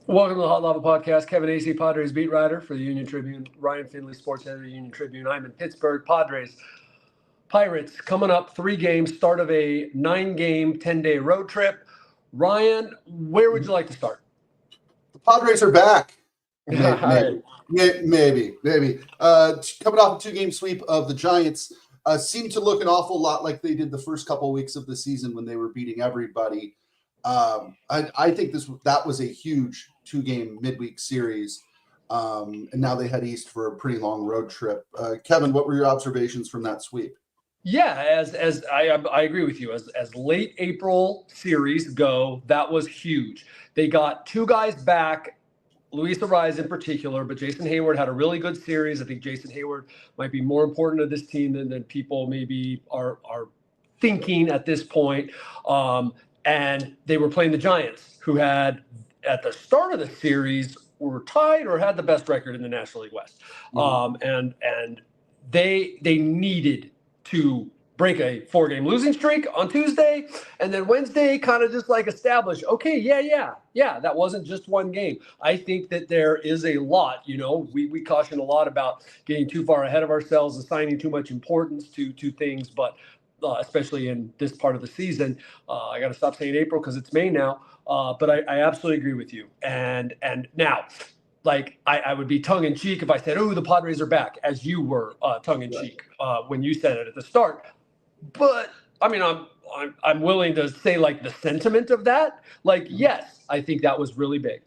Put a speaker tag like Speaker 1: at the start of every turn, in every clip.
Speaker 1: Welcome to the Hot Lava Podcast. Kevin Acee, Padres beat writer for the Union-Tribune. Ryan Finley, sports editor of the Union-Tribune. I'm in Pittsburgh. Padres. Pirates coming up 3 games, start of a 9-game, 10-day road trip. Ryan, where would you like to start?
Speaker 2: The Padres are back. Maybe.
Speaker 1: Right.
Speaker 2: Coming off a 2-game sweep of the Giants, seemed to look an awful lot like they did the first couple of weeks of the season when they were beating everybody. I think that was a huge 2-game midweek series, and now they head east for a pretty long road trip. Kevin, what were your observations from that sweep?
Speaker 1: Yeah, as I agree with you. As late April series go, that was huge. They got 2 guys back, Luis Arraez in particular, but Jason Hayward had a really good series. I think Jason Hayward might be more important to this team than people maybe are thinking at this point. And they were playing the Giants, who had, at the start of the series, were tied or had the best record in the National League West. And they needed to break a 4-game losing streak on Tuesday, and then Wednesday kind of just like establish, okay, yeah, that wasn't just 1 game. I think that there is a lot, we caution a lot about getting too far ahead of ourselves, assigning too much importance to things, but especially in this part of the season. I got to stop saying April because it's May now. But I absolutely agree with you. And now, like, I would be tongue-in-cheek if I said, oh, the Padres are back, as you were tongue-in-cheek when you said it at the start. But, I mean, I'm willing to say, like, the sentiment of that. Like, yes, I think that was really big.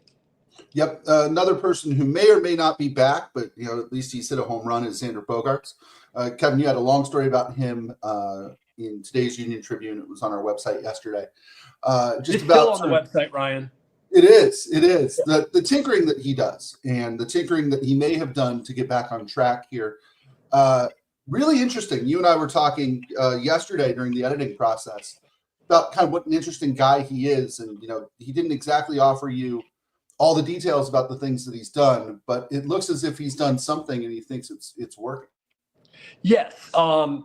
Speaker 2: Yep. Another person who may or may not be back, but, at least he's hit a home run is Xander Bogaerts. Kevin, you had a long story about him in today's Union-Tribune. It was on our website yesterday.
Speaker 1: It's still on the website, Ryan.
Speaker 2: It is. The tinkering that he does and the tinkering that he may have done to get back on track here. Really interesting. You and I were talking yesterday during the editing process about kind of what an interesting guy he is. And, he didn't exactly offer you all the details about the things that he's done, but it looks as if he's done something and he thinks it's working.
Speaker 1: Yes. To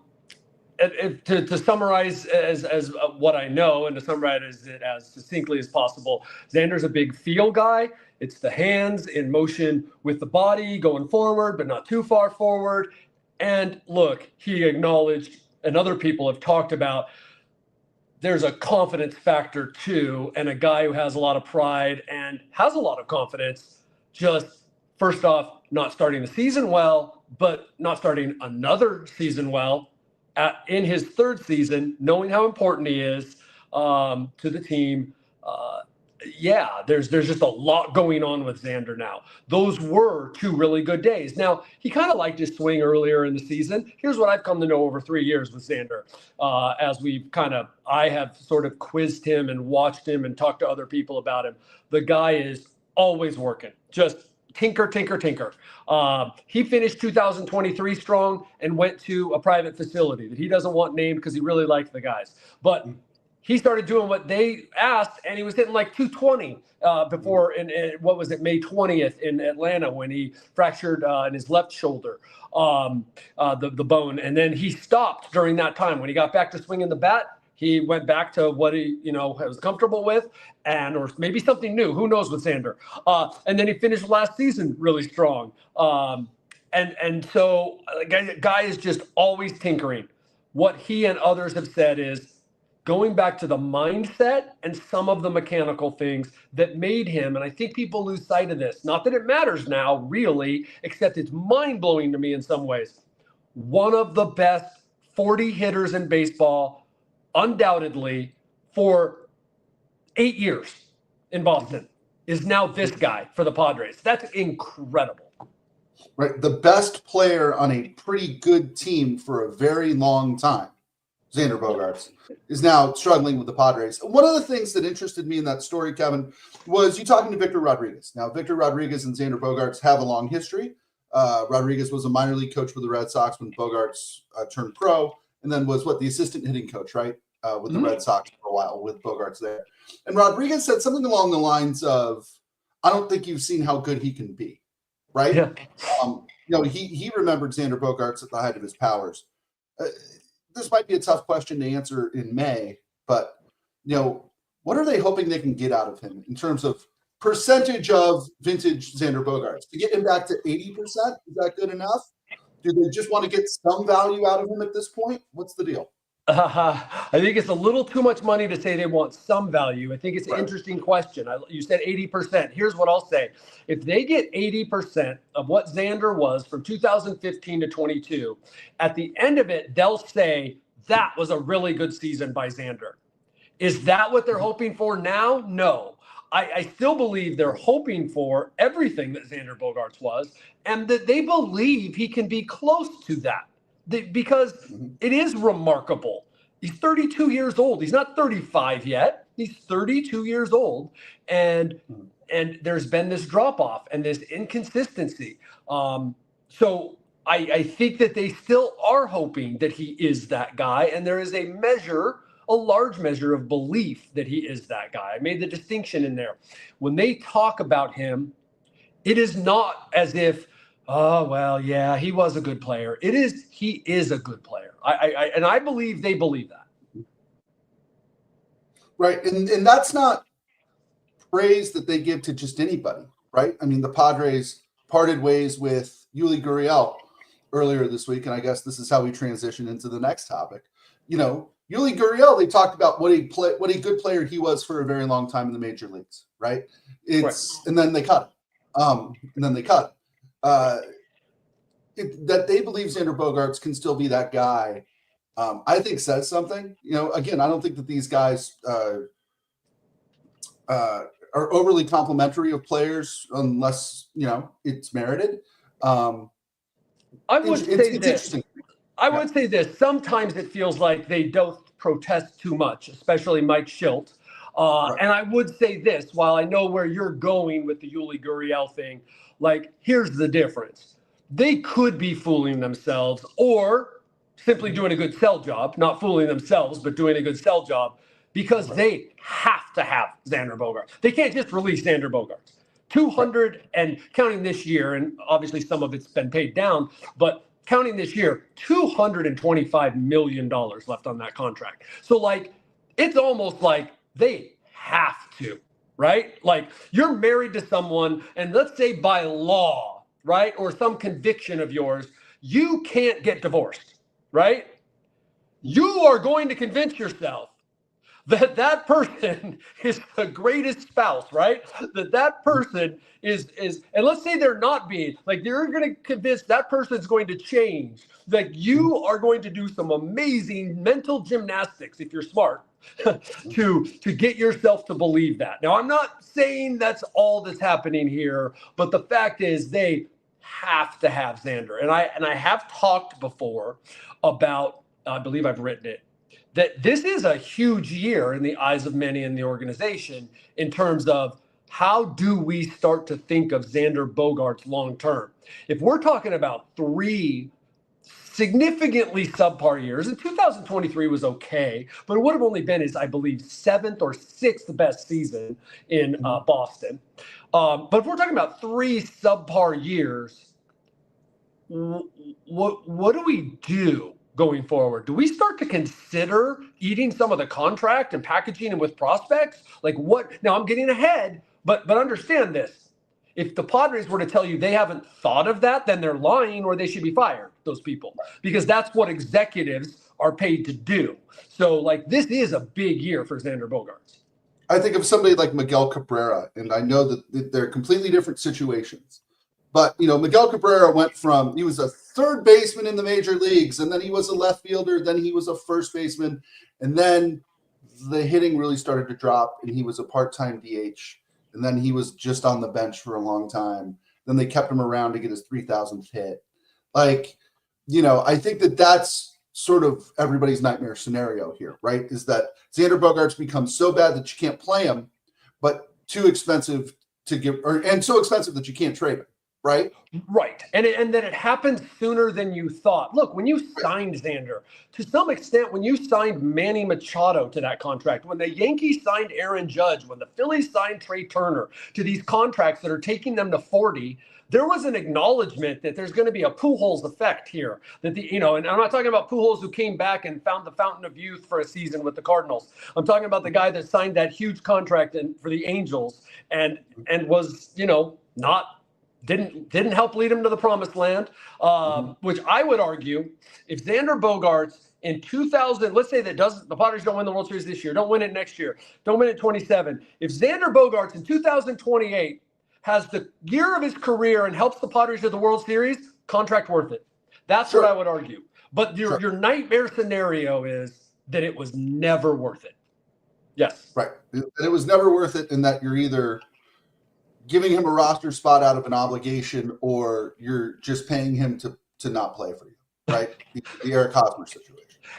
Speaker 1: summarize as what I know and to summarize it as succinctly as possible, Xander's a big feel guy. It's the hands in motion with the body going forward, but not too far forward. And look, he acknowledged, and other people have talked about, there's a confidence factor too, and a guy who has a lot of pride and has a lot of confidence. Just first off, not starting the season well, but not starting another season well. In his 3rd season, knowing how important he is to the team. There's just a lot going on with Xander now. Those were 2 really good days. Now, he kind of liked his swing earlier in the season. Here's what I've come to know over 3 years with Xander. I have sort of quizzed him and watched him and talked to other people about him. The guy is always working, just tinker. He finished 2023 strong and went to a private facility that he doesn't want named because he really liked the guys. But he started doing what they asked, and he was hitting like 220 before, in what was it, May 20th in Atlanta when he fractured in his left shoulder, the bone. And then he stopped during that time. When he got back to swinging the bat, he went back to what he, was comfortable with, or maybe something new. Who knows with Xander? And then he finished last season really strong. And so the guy is just always tinkering. What he and others have said is going back to the mindset and some of the mechanical things that made him, and I think people lose sight of this, not that it matters now, really, except it's mind-blowing to me in some ways, one of the best 40 hitters in baseball, undoubtedly, for 8 years in Boston, is now this guy for the Padres. That's incredible.
Speaker 2: Right. The best player on a pretty good team for a very long time, Xander Bogaerts, is now struggling with the Padres. One of the things that interested me in that story, Kevin, was you talking to Victor Rodriguez. Now, Victor Rodriguez and Xander Bogaerts have a long history. Rodriguez was a minor league coach for the Red Sox when Bogaerts turned pro, and then was the assistant hitting coach, right, with the Red Sox for a while with Bogaerts there. And Rodriguez said something along the lines of, I don't think you've seen how good he can be, right?
Speaker 1: Yeah.
Speaker 2: He remembered Xander Bogaerts at the height of his powers. This might be a tough question to answer in May, but, what are they hoping they can get out of him in terms of percentage of vintage Xander Bogaerts to get him back to 80%. Is that good enough? Do they just want to get some value out of him at this point? What's the deal?
Speaker 1: I think it's a little too much money to say they want some value. I think it's an interesting question. You said 80%. Here's what I'll say. If they get 80% of what Xander was from 2015 to 22, at the end of it, they'll say that was a really good season by Xander. Is that what they're hoping for now? No. I still believe they're hoping for everything that Xander Bogaerts was, and that they believe he can be close to that. Because it is remarkable. He's 32 years old. He's not 35 yet. He's 32 years old. And there's been this drop off and this inconsistency. So I think that they still are hoping that he is that guy. And there is a large measure of belief that he is that guy. I made the distinction in there. When they talk about him, it is not as if, oh, well, yeah, he was a good player. He is a good player. And I believe they believe that.
Speaker 2: Right. And that's not praise that they give to just anybody, right? I mean, the Padres parted ways with Yuli Gurriel earlier this week. And I guess this is how we transition into the next topic. Yuli Gurriel, they talked about what a good player he was for a very long time in the major leagues, right? And then they cut him. That they believe Xander Bogaerts can still be that guy, I think says something. Again, I don't think that these guys are overly complimentary of players unless it's merited.
Speaker 1: I would say this. Sometimes it feels like they don't protest too much, especially Mike Schilt. Right. And I would say this, while I know where you're going with the Yuli Gurriel thing, here's the difference. They could be fooling themselves or simply doing a good sell job, not fooling themselves, but doing a good sell job because they have to have Xander Bogaerts. They can't just release Xander Bogaerts. 200 and counting this year, and obviously some of it's been paid down, but counting this year, $225 million left on that contract. So it's almost like they have to, right? You're married to someone and let's say by law, right? Or some conviction of yours, you can't get divorced, right? You are going to convince yourself that person is the greatest spouse, right? That person is, and let's say they're not being, they're going to convince that person's going to change. You are going to do some amazing mental gymnastics, if you're smart, to get yourself to believe that. Now, I'm not saying that's all that's happening here, but the fact is they have to have Xander. And I have talked before about, I believe I've written it, that this is a huge year in the eyes of many in the organization in terms of how do we start to think of Xander Bogaerts long term? If we're talking about 3 significantly subpar years, and 2023 was okay, but it would have only been his, I believe, 7th or 6th best season in Boston. But if we're talking about 3 subpar years, what do we do going forward? Do we start to consider eating some of the contract and packaging him with prospects? What? Now I'm getting ahead, but understand this. If the Padres were to tell you they haven't thought of that, then they're lying or they should be fired, those people, because that's what executives are paid to do. So this is a big year for Xander Bogaerts.
Speaker 2: I think of somebody like Miguel Cabrera, and I know that they're completely different situations. But, Miguel Cabrera went from, he was a third baseman in the major leagues, and then he was a left fielder, then he was a first baseman, and then the hitting really started to drop, and he was a part-time DH, and then he was just on the bench for a long time. Then they kept him around to get his 3,000th hit. I think that that's sort of everybody's nightmare scenario here, right? Is that Xander Bogaerts becomes so bad that you can't play him, but too expensive to give, and so expensive that you can't trade him. right?
Speaker 1: Right. And that it happened sooner than you thought. Look, when you signed Xander, to some extent, when you signed Manny Machado to that contract, when the Yankees signed Aaron Judge, when the Phillies signed Trey Turner to these contracts that are taking them to 40, there was an acknowledgement that there's going to be a Pujols effect here. That and I'm not talking about Pujols who came back and found the fountain of youth for a season with the Cardinals. I'm talking about the guy that signed that huge contract for the Angels and was, not didn't help lead him to the promised land, which I would argue if Xander Bogaerts in 2000, let's say the Padres don't win the World Series this year, don't win it next year, don't win it 27. If Xander Bogaerts in 2028 has the year of his career and helps the Padres to the World Series, contract worth it. That's what I would argue. But your nightmare scenario is that it was never worth it. Yes.
Speaker 2: Right. It was never worth it in that you're either giving him a roster spot out of an obligation or you're just paying him to not play for you, right? the Eric Hosmer situation.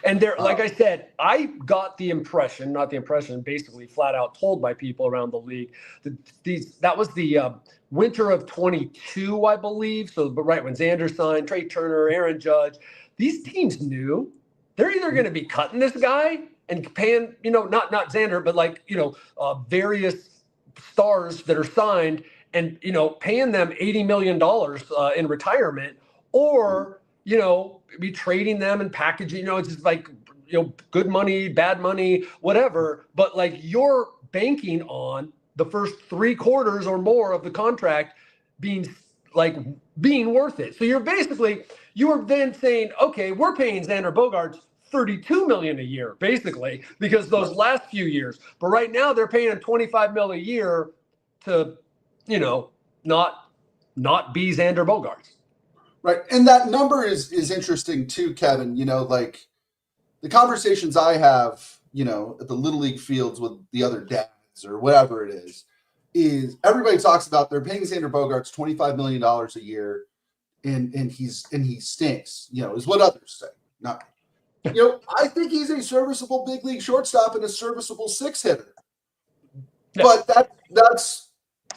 Speaker 1: And there, like I said, I got the impression, not the impression, basically flat out told by people around the league that was the winter of 22, I believe. So, but right when Xander signed, Trey Turner, Aaron Judge, these teams knew they're either going to be cutting this guy and paying, not Xander, but various stars that are signed and, paying them $80 million in retirement, or, be trading them and packaging, it's just like, good money, bad money, whatever. But like you're banking on the first 3 quarters or more of the contract being worth it. So you were then saying, okay, we're paying Xander Bogaerts $32 million a year, basically, because those last few years. But right now they're paying him $25 million a year to, not be Xander Bogaerts.
Speaker 2: Right. And that number is interesting too, Kevin. Like the conversations I have, at the Little League fields with the other dads or whatever it is everybody talks about they're paying Xander Bogaerts $25 million a year and he stinks, is what others say. Not I think he's a serviceable big league shortstop and a serviceable 6-hitter. Yeah. But that's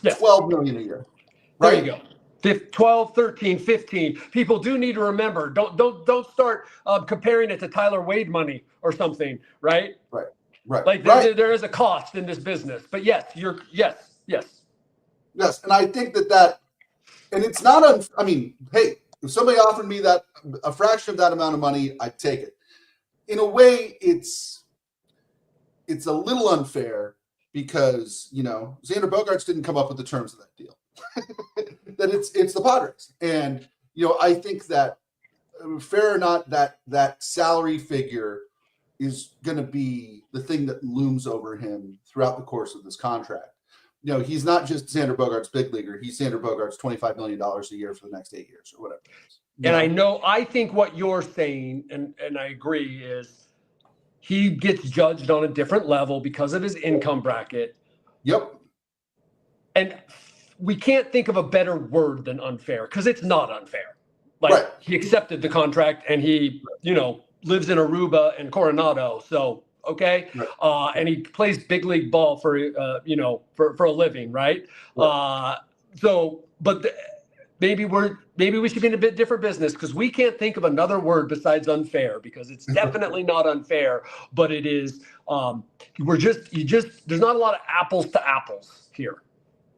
Speaker 2: $12 million a year. Right?
Speaker 1: There you go. 12, 13, 15. People do need to remember. Don't start comparing it to Tyler Wade money or something, right?
Speaker 2: Right.
Speaker 1: Like there is a cost in this business. But yes.
Speaker 2: Yes, and I think that and it's not hey, if somebody offered me that a fraction of that amount of money, I'd take it. In a way, it's a little unfair because, Xander Bogaerts didn't come up with the terms of that deal. That it's the Padres. And, I think that fair or not, that salary figure is going to be the thing that looms over him throughout the course of this contract. He's not just Xander Bogaerts big leaguer. He's Xander Bogaerts $25 million a year for the next 8 years or whatever it is.
Speaker 1: And I think what you're saying, and I agree, is he gets judged on a different level because of his income bracket.
Speaker 2: Yep.
Speaker 1: And we can't think of a better word than unfair because it's not unfair. He accepted the contract and he, lives in Aruba and Coronado. So, okay. Right. And he plays big league ball for a living. Right. Maybe we should be in a bit different business because we can't think of another word besides unfair because it's definitely not unfair, but it is. There's not a lot of apples to apples here.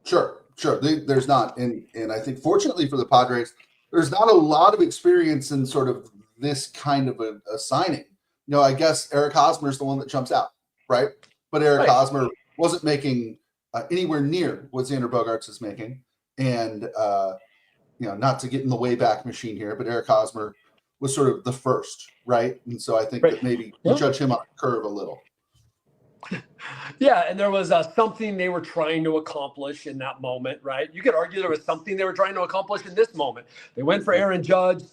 Speaker 2: Sure. There's not. And I think fortunately for the Padres, there's not a lot of experience in sort of this kind of a signing. I guess Eric Hosmer is the one that jumps out, right? But Eric Hosmer wasn't making anywhere near what Xander Bogaerts is making. And, not to get in the Wayback Machine here, but Eric Hosmer was sort of the first, right? And so I think that maybe we judge him on a curve a little.
Speaker 1: Yeah, and there was something they were trying to accomplish in that moment, right? You could argue there was something they were trying to accomplish in this moment. They went for Aaron Judge,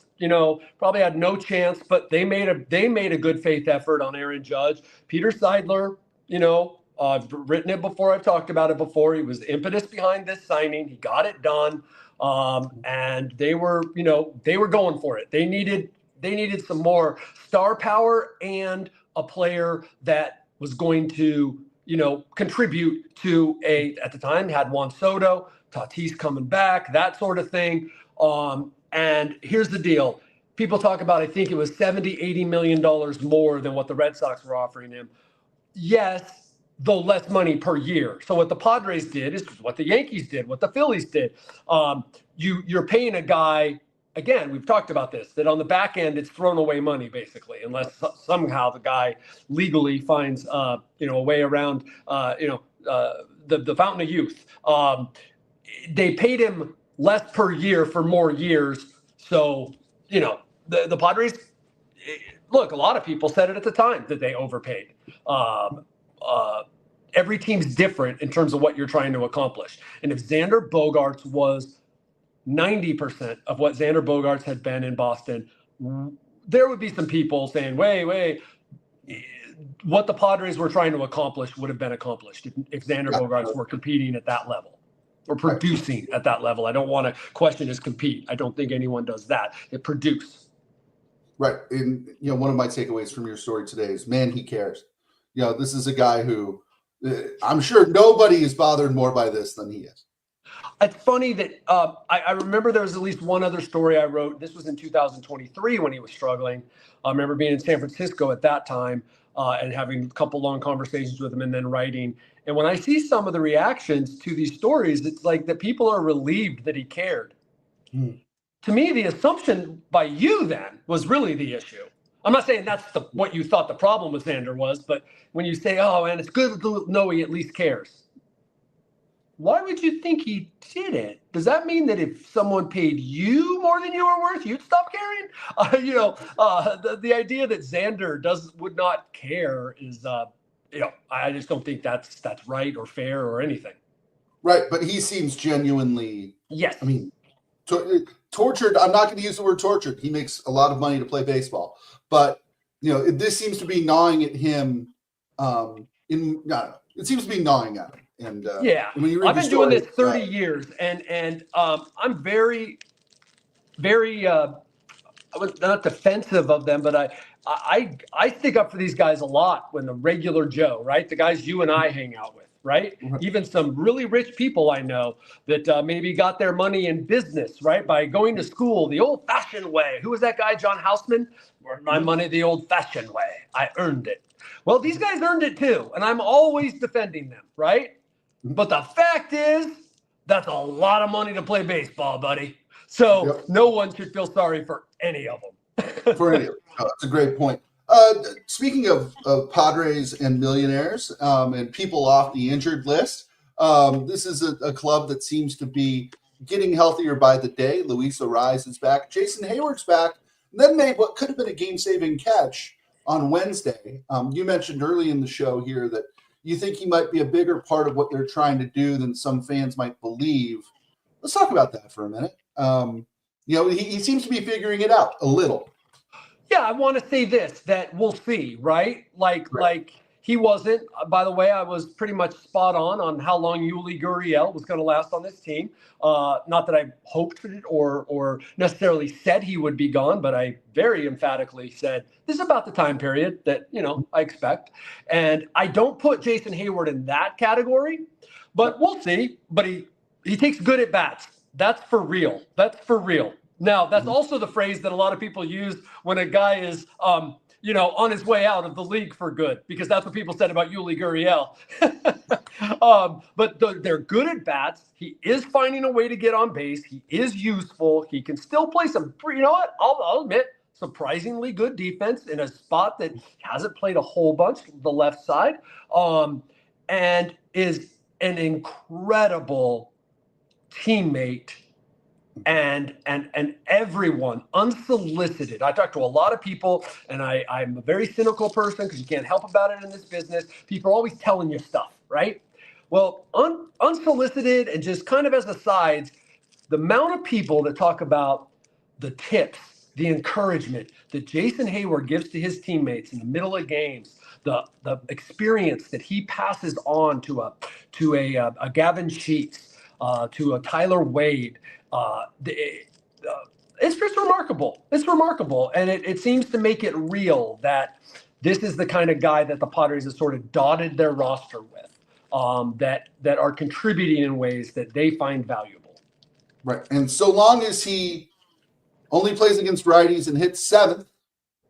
Speaker 1: probably had no chance, but they made a good faith effort on Aaron Judge. Peter Seidler, I've written it before, I've talked about it before. He was the impetus behind this signing. He got it done, and they were going for it. They needed some more star power and a player that was going to, contribute to at the time, had Juan Soto, Tatis coming back, that sort of thing. And here's the deal. People talk about, I think it was $70-80 million more than what the Red Sox were offering him. Yes, though less money per year. So what the Padres did is what the Yankees did, what the Phillies did. You're paying a guy, again, we've talked about this, that on the back end, it's thrown away money, basically, unless somehow the guy legally finds, a way around, the fountain of youth. They paid him less per year for more years. So, the Padres, look, a lot of people said it at the time that they overpaid. Every team's different in terms of what you're trying to accomplish. And if Xander Bogaerts was 90% of what Xander Bogaerts had been in Boston, there would be some people saying, wait, what the Padres were trying to accomplish would have been accomplished if Xander Bogaerts were competing at that level or producing at that level. I don't want to question his compete. I don't think anyone does that. It produce.
Speaker 2: Right. And, one of my takeaways from your story today is, man, he cares. This is a guy who I'm sure nobody is bothered more by this than he is.
Speaker 1: It's funny that I remember there was at least one other story I wrote. This was in 2023 when he was struggling. I remember being in San Francisco at that time and having a couple long conversations with him and then writing. And when I see some of the reactions to these stories, it's like that people are relieved that he cared. To me, the assumption by you then was really the issue. I'm not saying that's what you thought the problem with Xander was, but when you say, oh, man, it's good to know he at least cares. Why would you think he didn't? Does that mean that if someone paid you more than you were worth, you'd stop caring? The idea that Xander would not care is, I just don't think that's right or fair or anything.
Speaker 2: Right, but he seems genuinely,
Speaker 1: yes.
Speaker 2: I mean, tortured. I'm not going to use the word tortured. He makes a lot of money to play baseball, but this seems to be gnawing at him. It seems to be gnawing at him. And when you read
Speaker 1: I've been doing this 30 years, and I'm very, very. I was not defensive of them, but I stick up for these guys a lot when the regular Joe, right, the guys you and I hang out with. Right? Even some really rich people I know that maybe got their money in business, right? By going to school the old-fashioned way. Who was that guy, John Houseman? Earned my money the old-fashioned way. I earned it. Well, these guys earned it too, and I'm always defending them, right? But the fact is, that's a lot of money to play baseball, buddy. So no one should feel sorry for any of them.
Speaker 2: For any of them. That's a great point. Speaking of Padres and millionaires and people off the injured list, this is a club that seems to be getting healthier by the day. Luis Arraez is back. Jason Hayward's back. And then made what could have been a game-saving catch on Wednesday. You mentioned early in the show here that you think he might be a bigger part of what they're trying to do than some fans might believe. Let's talk about that for a minute. He seems to be figuring it out a little.
Speaker 1: Yeah, I want to say this, that we'll see, right? Like he wasn't. By the way, I was pretty much spot on how long Yuli Gurriel was going to last on this team. Not that I hoped it or necessarily said he would be gone, but I very emphatically said this is about the time period that, I expect. And I don't put Jason Hayward in that category, but we'll see. But he takes good at bats. That's for real. Now, that's also the phrase that a lot of people use when a guy is, on his way out of the league for good, because that's what people said about Yuli Gurriel. But they're good at bats. He is finding a way to get on base. He is useful. He can still play some, I'll admit, surprisingly good defense in a spot that hasn't played a whole bunch, the left side, and is an incredible teammate. And everyone unsolicited. I talk to a lot of people, and I'm a very cynical person because you can't help about it in this business. People are always telling you stuff, right? Well, unsolicited and just kind of as asides, the amount of people that talk about the tips, the encouragement that Jason Hayward gives to his teammates in the middle of games, the experience that he passes on to a Gavin Sheets, to a Tyler Wade. It's just remarkable. It's remarkable. And it seems to make it real that this is the kind of guy that the Padres have sort of dotted their roster with. that are contributing in ways that they find valuable.
Speaker 2: Right. And so long as he only plays against righties and hits seventh,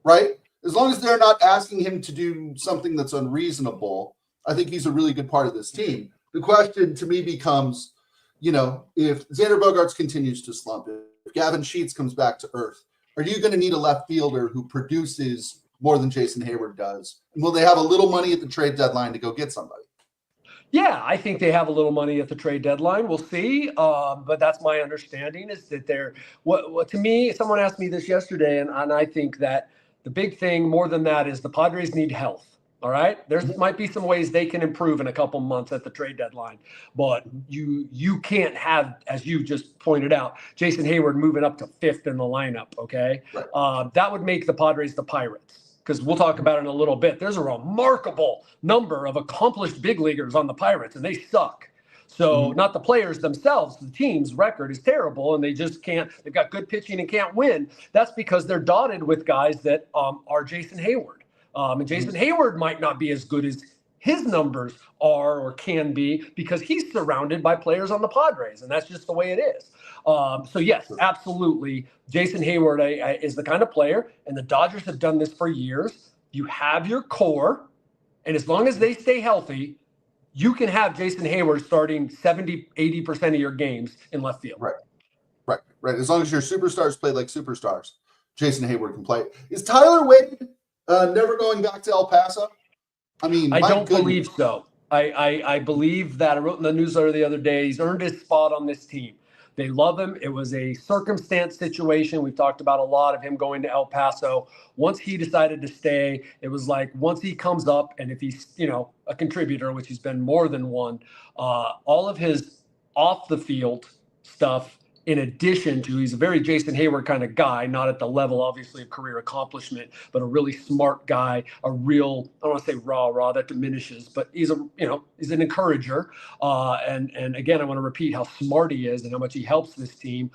Speaker 2: right? As long as they're not asking him to do something that's unreasonable, I think he's a really good part of this team. The question to me becomes, if Xander Bogaerts continues to slump, if Gavin Sheets comes back to earth, are you going to need a left fielder who produces more than Jason Hayward does? And will they have a little money at the trade deadline to go get somebody?
Speaker 1: Yeah, I think they have a little money at the trade deadline. We'll see. But that's my understanding is that what to me, someone asked me this yesterday, and I think that the big thing more than that is the Padres need health. All right. There might be some ways they can improve in a couple months at the trade deadline, but you can't have, as you just pointed out, Jason Hayward moving up to fifth in the lineup. Okay.
Speaker 2: Right.
Speaker 1: That would make the Padres the Pirates. Because we'll talk about it in a little bit. There's a remarkable number of accomplished big leaguers on the Pirates, and they suck. So not the players themselves, the team's record is terrible, and they just can't. They've got good pitching and can't win. That's because they're dotted with guys that are Jason Hayward. And Jason Hayward might not be as good as his numbers are or can be because he's surrounded by players on the Padres, and that's just the way it is. So, yes, absolutely. Jason Hayward is the kind of player, and the Dodgers have done this for years. You have your core, and as long as they stay healthy, you can have Jason Hayward starting 70, 80% of your games in left field.
Speaker 2: Right. As long as your superstars play like superstars, Jason Hayward can play. Is Tyler Wade never going back to El Paso? I mean,
Speaker 1: I don't believe so. I believe that I wrote in the newsletter the other day, he's earned his spot on this team. They love him. It was a circumstance situation. We've talked about a lot of him going to El Paso. Once he decided to stay, it was like once he comes up, and if he's, a contributor, which he's been more than one, all of his off the field stuff, in addition to, he's a very Jason Hayward kind of guy, not at the level, obviously, of career accomplishment, but a really smart guy, a real, I don't want to say raw, that diminishes, but he's he's an encourager. And again, I want to repeat how smart he is and how much he helps this team.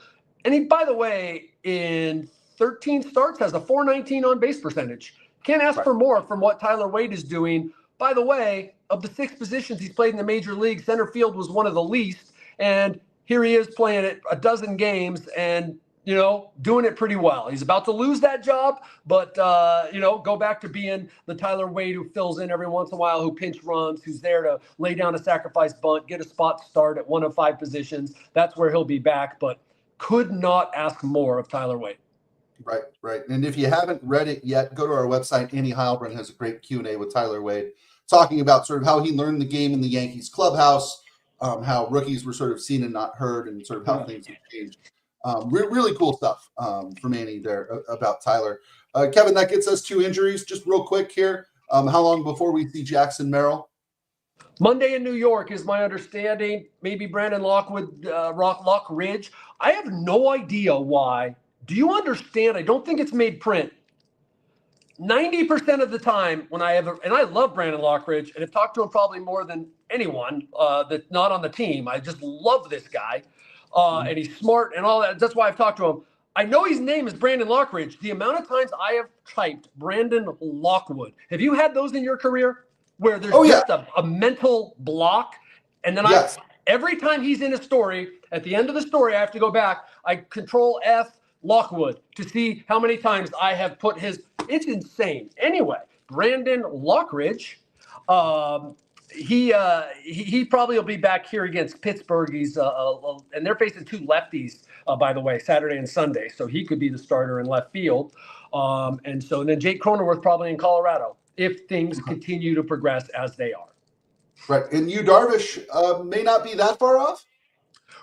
Speaker 1: And he, by the way, in 13 starts, has a .419 on base percentage. Can't ask for more from what Tyler Wade is doing. By the way, of the 6 positions he's played in the major league, center field was one of the least. And here he is playing it a dozen games and, doing it pretty well. He's about to lose that job, but, go back to being the Tyler Wade who fills in every once in a while, who pinch runs, who's there to lay down a sacrifice bunt, get a spot start at one of 5 positions. That's where he'll be back, but could not ask more of Tyler Wade.
Speaker 2: Right. And if you haven't read it yet, go to our website. Annie Heilbrunn has a great Q&A with Tyler Wade talking about sort of how he learned the game in the Yankees clubhouse, how rookies were sort of seen and not heard, and sort of how things have changed. Really cool stuff from Annie there about Tyler. Kevin, that gets us 2 injuries. Just real quick here. How long before we see Jackson Merrill?
Speaker 1: Monday in New York is my understanding. Maybe Brandon Lockridge. I have no idea why. Do you understand? I don't think it's made print. 90% of the time when I love Brandon Lockridge, and I've talked to him probably more than anyone that's not on the team. I just love this guy, and he's smart and all that. That's why I've talked to him. I know his name is Brandon Lockridge. The amount of times I have typed Brandon Lockwood. Have you had those in your career where there's just a mental block? And then every time he's in a story, at the end of the story, I have to go back. I control F Lockwood to see how many times I have put his. It's insane. Anyway, Brandon Lockridge, he probably will be back here against Pittsburgh. He's and they're facing 2 lefties, by the way, Saturday and Sunday. So he could be the starter in left field. And then Jake Cronenworth probably in Colorado if things continue to progress as they are.
Speaker 2: Right. And Yu Darvish may not be that far off.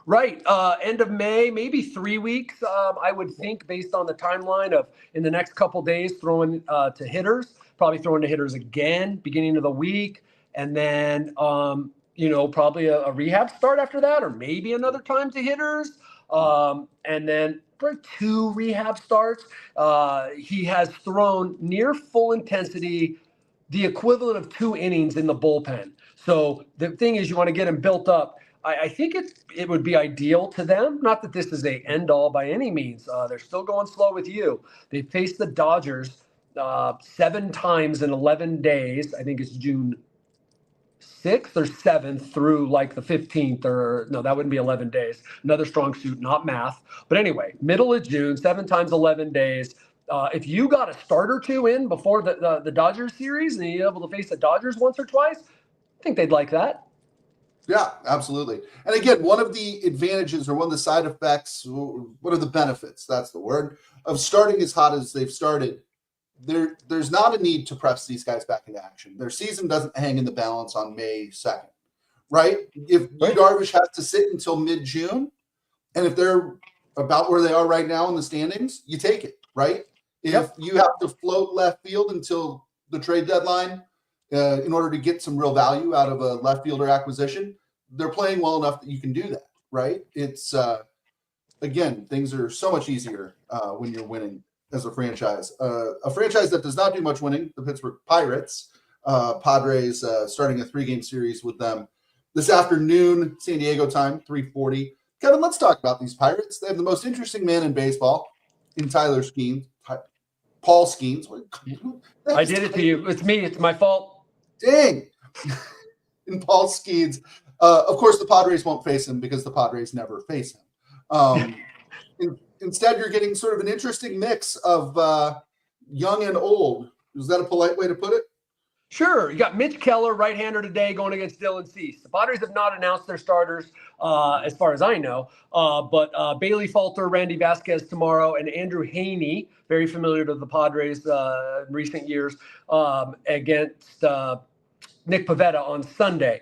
Speaker 1: Right. End of May, maybe 3 weeks, I would think, based on the timeline of in the next couple days throwing to hitters, probably throwing to hitters again, beginning of the week. And then, probably a rehab start after that, or maybe another time to hitters. And then for 2 rehab starts, he has thrown near full intensity, the equivalent of 2 innings in the bullpen. So the thing is, you want to get him built up. I think it would be ideal to them. Not that this is a end all by any means. They're still going slow with you. They faced the Dodgers 7 times in 11 days. I think it's June 6th or 7th through like the 15th, or no, that wouldn't be 11 days. Another strong suit, not math. But anyway, middle of June, 7 times 11 days. If you got a start or two in before the Dodgers series and you're able to face the Dodgers once or twice, I think they'd like that.
Speaker 2: Yeah, absolutely. And again, one of the advantages or one of the side effects, one of the benefits, that's the word, of starting as hot as they've started, there's not a need to press these guys back into action. Their season doesn't hang in the balance on May 2nd, right? If Darvish has to sit until mid-June, and if they're about where they are right now in the standings, you take it, right? If you have to float left field until the trade deadline in order to get some real value out of a left fielder acquisition, they're playing well enough that you can do that, right? It's, again, things are so much easier when you're winning as a franchise. A franchise that does not do much winning, the Pittsburgh Pirates, Padres starting a 3-game series with them this afternoon, San Diego time, 3:40. Kevin, let's talk about these Pirates. They have the most interesting man in baseball in Tyler Skeens, Paul Skeens.
Speaker 1: I did it to you. It's me. It's my fault.
Speaker 2: Dang. In Paul Skeens. Of course, the Padres won't face him because the Padres never face him. Instead, you're getting sort of an interesting mix of young and old. Is that a polite way to put it?
Speaker 1: Sure. You got Mitch Keller, right-hander today, going against Dylan Cease. The Padres have not announced their starters, as far as I know. But Bailey Falter, Randy Vasquez tomorrow, and Andrew Haney, very familiar to the Padres in recent years, against Nick Pivetta on Sunday.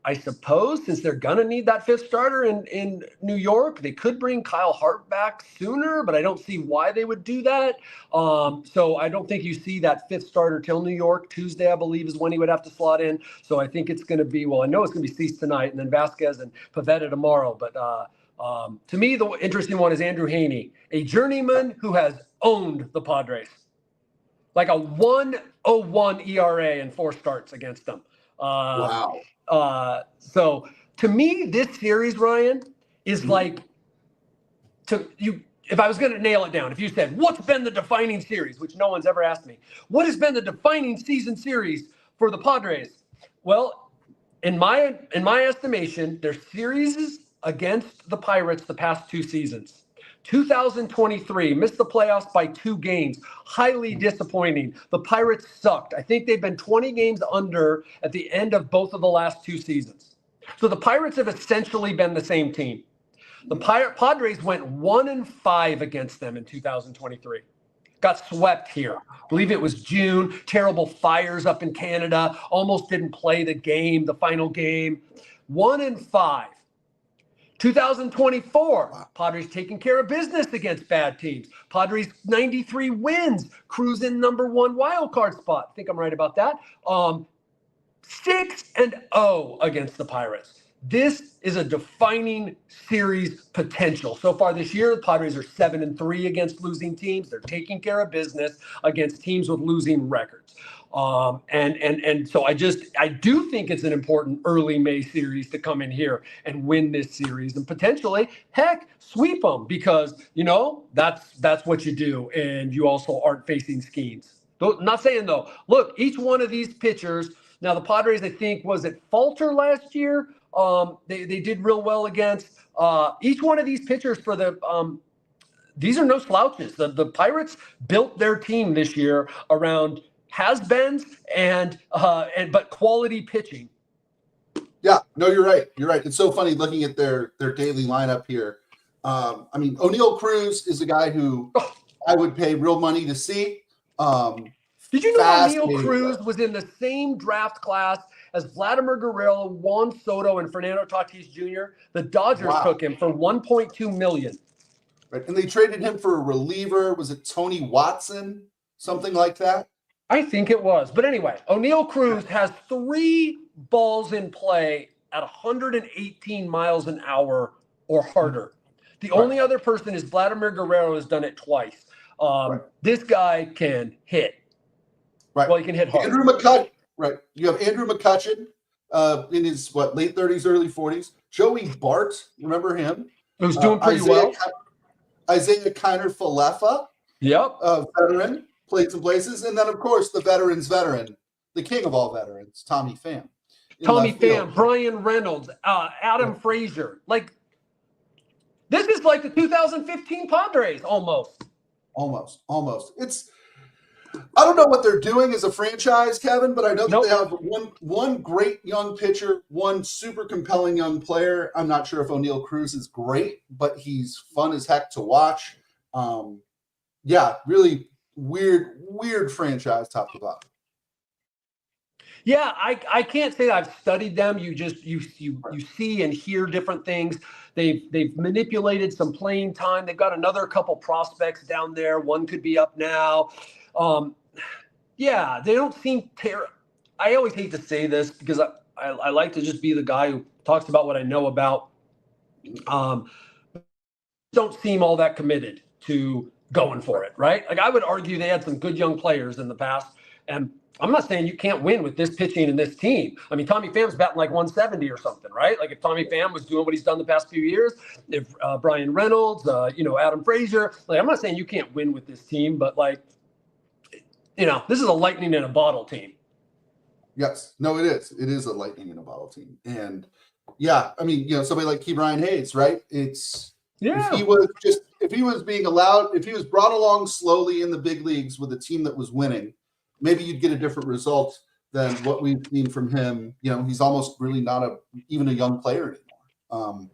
Speaker 1: I suppose since they're going to need that 5th starter in New York, they could bring Kyle Hart back sooner, but I don't see why they would do that. So I don't think you see that 5th starter till New York. Tuesday, I believe, is when he would have to slot in. So I think it's going to be, well, I know it's going to be Cease tonight and then Vasquez and Pivetta tomorrow. But to me, the interesting one is Andrew Haney, a journeyman who has owned the Padres. Like a 1.01 ERA in 4 starts against them.
Speaker 2: Wow.
Speaker 1: So to me, this series, Ryan, is like if I was going to nail it down, if you said, what's been the defining series, which no one's ever asked me, what has been the defining season series for the Padres? Well, in my estimation, their series against the Pirates the past 2 seasons. 2023, missed the playoffs by 2 games. Highly disappointing. The Pirates sucked. I think they've been 20 games under at the end of both of the last 2 seasons. So the Pirates have essentially been the same team. The Padres went 1-5 against them in 2023. Got swept here. I believe it was June. Terrible fires up in Canada. Almost didn't play the game, the final game. 1-5. 2024, Padres taking care of business against bad teams. Padres 93 wins, cruising number 1 wild card spot. I think I'm right about that. 6-0 against the Pirates. This is a defining series potential. So far this year, the Padres are 7-3 against losing teams. They're taking care of business against teams with losing records. And so I do think it's an important early May series to come in here and win this series and potentially, heck, sweep them because, that's what you do. And you also aren't facing Skeens. Not saying though, look, each one of these pitchers, now the Padres, I think, was it Falter last year? They did real well against each one of these pitchers for the, these are no slouches. The Pirates built their team this year around has-beens but quality pitching.
Speaker 2: Yeah, no, you're right. You're right. It's so funny looking at their daily lineup here. O'Neal Cruz is a guy who I would pay real money to see.
Speaker 1: Did you know O'Neal Cruz was in the same draft class as Vladimir Guerrero, Juan Soto, and Fernando Tatis Jr.? The Dodgers took him for $1.2 million.
Speaker 2: Right, and they traded him for a reliever. Was it Tony Watson? Something like that?
Speaker 1: I think it was. But anyway, O'Neal Cruz has 3 balls in play at 118 miles an hour or harder. The only other person is Vladimir Guerrero has done it twice. This guy can hit.
Speaker 2: Right.
Speaker 1: Well, he can hit hard.
Speaker 2: Andrew McCutchen. Right. You have Andrew McCutchen in his, late 30s, early 40s. Joey Bart, remember him?
Speaker 1: Who's doing pretty well.
Speaker 2: Isaiah Kiner-Falefa.
Speaker 1: Yep.
Speaker 2: Veteran. Played some places. And then, of course, the veteran's veteran, the king of all veterans, Tommy Pham. in
Speaker 1: Tommy
Speaker 2: left field.
Speaker 1: Pham, Brian Reynolds, Adam Frazier. Like, this is like the 2015 Padres almost.
Speaker 2: Almost. I don't know what they're doing as a franchise, Kevin, but I know that they have one great young pitcher, one super compelling young player. I'm not sure if O'Neal Cruz is great, but he's fun as heck to watch. Really weird franchise top to bottom.
Speaker 1: Yeah, I can't say I've studied them. You see and hear different things. They've manipulated some playing time. They've got another couple prospects down there. One could be up now. They don't seem terrible. I always hate to say this because I like to just be the guy who talks about what I know about. Don't seem all that committed to going for it, right? Like, I would argue they had some good young players in the past, and I'm not saying you can't win with this pitching and this team. I mean, Tommy Pham's batting like 170 or something, right? Like, if Tommy Pham was doing what he's done the past few years, if Brian Reynolds, Adam Frazier, like, I'm not saying you can't win with this team, but like, this is a lightning in a bottle team.
Speaker 2: Yes, no, it is. It is a lightning in a bottle team, and somebody like Ke'Bryan Hayes, right? If he was being allowed, if he was brought along slowly in the big leagues with a team that was winning, maybe you'd get a different result than what we've seen from him. He's almost really not even a young player anymore.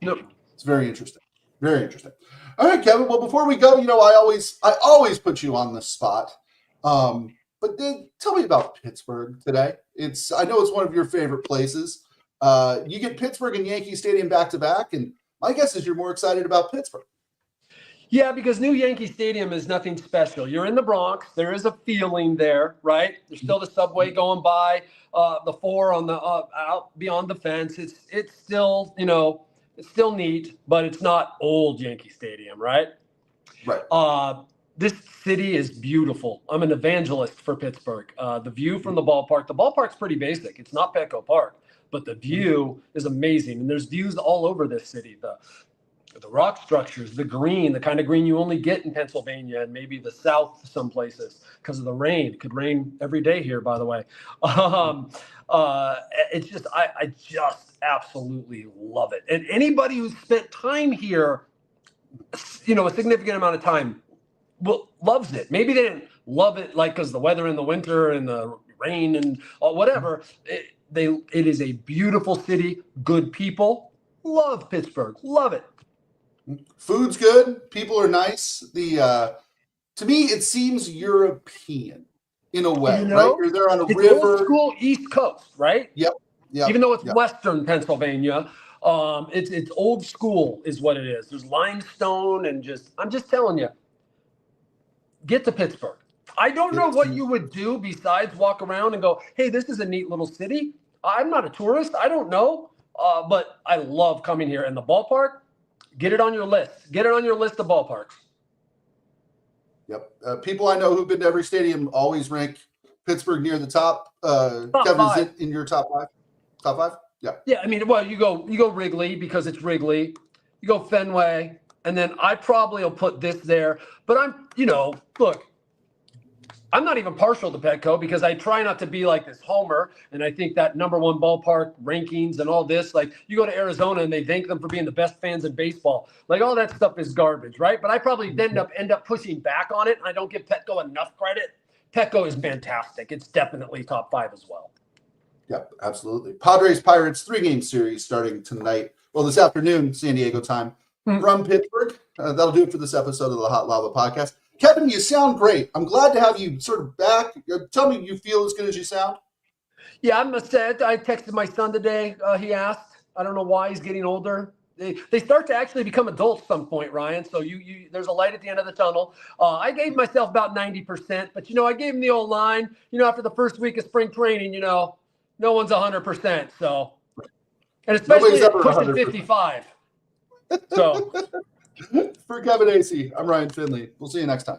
Speaker 2: It's very interesting. Very interesting. All right, Kevin. Well, before we go, I always put you on the spot. But tell me about Pittsburgh today. I know it's one of your favorite places. You get Pittsburgh and Yankee Stadium back to back, and my guess is you're more excited about Pittsburgh.
Speaker 1: Yeah, because new Yankee Stadium is nothing special. You're in the Bronx. There is a feeling there, right? There's still the subway going by, the 4 on the out beyond the fence. It's still, it's still neat, but it's not old Yankee Stadium, right?
Speaker 2: Right.
Speaker 1: This city is beautiful. I'm an evangelist for Pittsburgh. The view from the ballpark's pretty basic. It's not Petco Park, but the view is amazing. And there's views all over this city. The rock structures, the green, the kind of green you only get in Pennsylvania and maybe the South some places because of the rain. It could rain every day here, by the way. It's just, I just absolutely love it. And anybody who's spent time here, a significant amount of time, loves it. Maybe they didn't love it because the weather in the winter and the rain and whatever. It is a beautiful city, good people. Love Pittsburgh. Love it.
Speaker 2: Food's good. People are nice. To me, it seems European in a way, right? You're there on a river.
Speaker 1: Old school East Coast, right?
Speaker 2: Yep.
Speaker 1: Even though it's Western Pennsylvania, it's old school is what it is. There's limestone and I'm just telling you, get to Pittsburgh. I don't know what you would do besides walk around and go, hey, this is a neat little city. I'm not a tourist. I don't know. But I love coming here. And the ballpark, get it on your list. Get it on your list of ballparks.
Speaker 2: Yep. People I know who've been to every stadium always rank Pittsburgh near the top.
Speaker 1: Top
Speaker 2: Kevin,
Speaker 1: five.
Speaker 2: is it in your top 5? Top 5? Yeah.
Speaker 1: Yeah, I mean, well, you go Wrigley because it's Wrigley. You go Fenway. And then I probably will put this there. But look, I'm not even partial to Petco because I try not to be like this homer. And I think that number 1 ballpark rankings and all this, like you go to Arizona and they thank them for being the best fans in baseball. Like all that stuff is garbage, right? But I probably end up pushing back on it. I don't give Petco enough credit. Petco is fantastic. It's definitely top 5 as well.
Speaker 2: Yep, absolutely. Padres Pirates 3-game series starting tonight. Well, this afternoon, San Diego time. From Pittsburgh. That'll do it for this episode of the Hot Lava Podcast. Kevin, you sound great. I'm glad to have you sort of back. Tell me you feel as good as you sound.
Speaker 1: Yeah, I must say, I texted my son today. He asked. I don't know why he's getting older. They start to actually become adults at some point, Ryan. So there's a light at the end of the tunnel. I gave myself about 90%, but I gave him the old line. After the first week of spring training, no one's 100%. So, and especially at pushing 55. So,
Speaker 2: for Kevin Acee, I'm Ryan Finley. We'll see you next time.